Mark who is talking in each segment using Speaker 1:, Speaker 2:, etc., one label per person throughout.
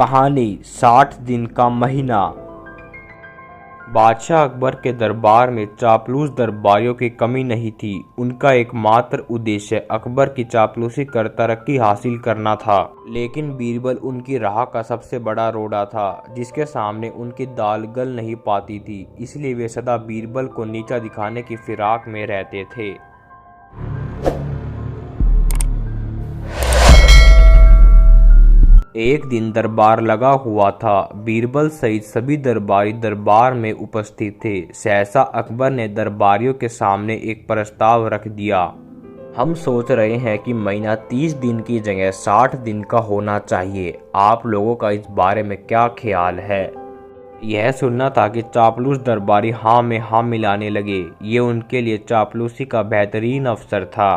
Speaker 1: कहानी 60 दिन का महीना। बादशाह अकबर के दरबार में चापलूस दरबारियों की कमी नहीं थी। उनका एकमात्र उद्देश्य अकबर की चापलूसी कर तरक्की हासिल करना था। लेकिन बीरबल उनकी राह का सबसे बड़ा रोड़ा था, जिसके सामने उनकी दाल गल नहीं पाती थी। इसलिए वे सदा बीरबल को नीचा दिखाने की फिराक में रहते थे। एक दिन दरबार लगा हुआ था। बीरबल सहित सभी दरबारी दरबार में उपस्थित थे। सहसा अकबर ने दरबारियों के सामने एक प्रस्ताव रख दिया। हम सोच रहे हैं कि महीना 30 दिन की जगह 60 दिन का होना चाहिए। आप लोगों का इस बारे में क्या ख्याल है? यह सुनना था कि चापलूस दरबारी हाँ में हाँ मिलाने लगे। ये उनके लिए चापलूसी का बेहतरीन अवसर था।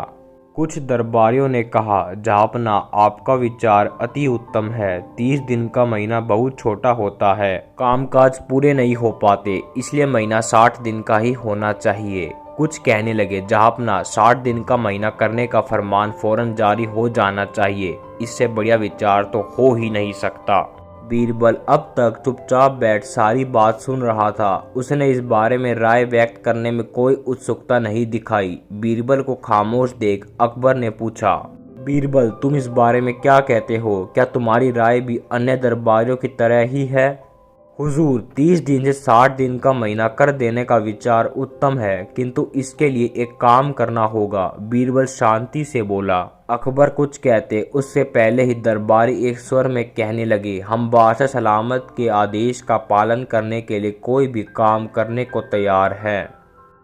Speaker 1: कुछ दरबारियों ने कहा, जहाँपना, आपका विचार अति उत्तम है। 30 दिन का महीना बहुत छोटा होता है, कामकाज पूरे नहीं हो पाते, इसलिए महीना 60 दिन का ही होना चाहिए। कुछ कहने लगे, जहाँपना, 60 दिन का महीना करने का फरमान फौरन जारी हो जाना चाहिए। इससे बढ़िया विचार तो हो ही नहीं सकता। बीरबल अब तक चुपचाप बैठ सारी बात सुन रहा था। उसने इस बारे में राय व्यक्त करने में कोई उत्सुकता नहीं दिखाई। बीरबल को खामोश देख अकबर ने पूछा, बीरबल, तुम इस बारे में क्या कहते हो? क्या तुम्हारी राय भी अन्य दरबारियों की तरह ही है? हुजूर, 30 दिन से 60 दिन का महीना कर देने का विचार उत्तम है, किंतु इसके लिए एक काम करना होगा। बीरबल शांति से बोला। अकबर कुछ कहते उससे पहले ही दरबारी एक स्वर में कहने लगे, हम बादशाह सलामत के आदेश का पालन करने के लिए कोई भी काम करने को तैयार हैं।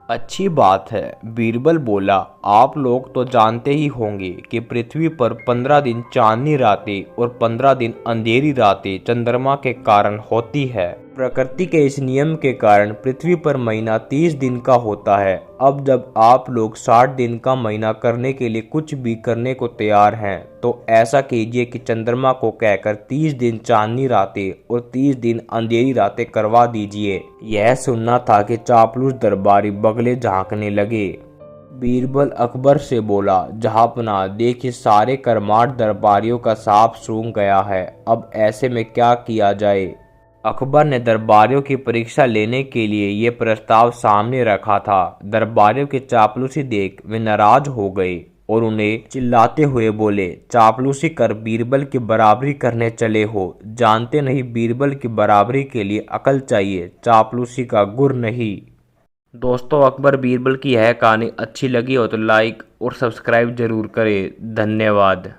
Speaker 1: अच्छी बात है, बीरबल बोला। आप लोग तो जानते ही होंगे कि पृथ्वी पर 15 दिन चांदनी रातें और 15 दिन अंधेरी रातें चंद्रमा के कारण होती है। प्रकृति के इस नियम के कारण पृथ्वी पर महीना 30 दिन का होता है। अब जब आप लोग 60 दिन का महीना करने के लिए कुछ भी करने को तैयार हैं, तो ऐसा कीजिए कि चंद्रमा को कहकर 30 दिन चांदनी रातें और 30 दिन अंधेरी रातें करवा दीजिए। यह सुनना था कि चापलूस दरबारी बगले झांकने लगे। बीरबल अकबर से बोला, जहाँपना, देखिए सारे कर्माठ दरबारियों का सांप सूंघ गया है। अब ऐसे में क्या किया जाए? अकबर ने दरबारियों की परीक्षा लेने के लिए ये प्रस्ताव सामने रखा था। दरबारियों की चापलूसी देख वे नाराज हो गए और उन्हें चिल्लाते हुए बोले, चापलूसी कर बीरबल की बराबरी करने चले हो। जानते नहीं बीरबल की बराबरी के लिए अकल चाहिए, चापलूसी का गुर नहीं। दोस्तों, अकबर बीरबल की यह कहानी अच्छी लगी हो तो लाइक और सब्सक्राइब जरूर करें। धन्यवाद।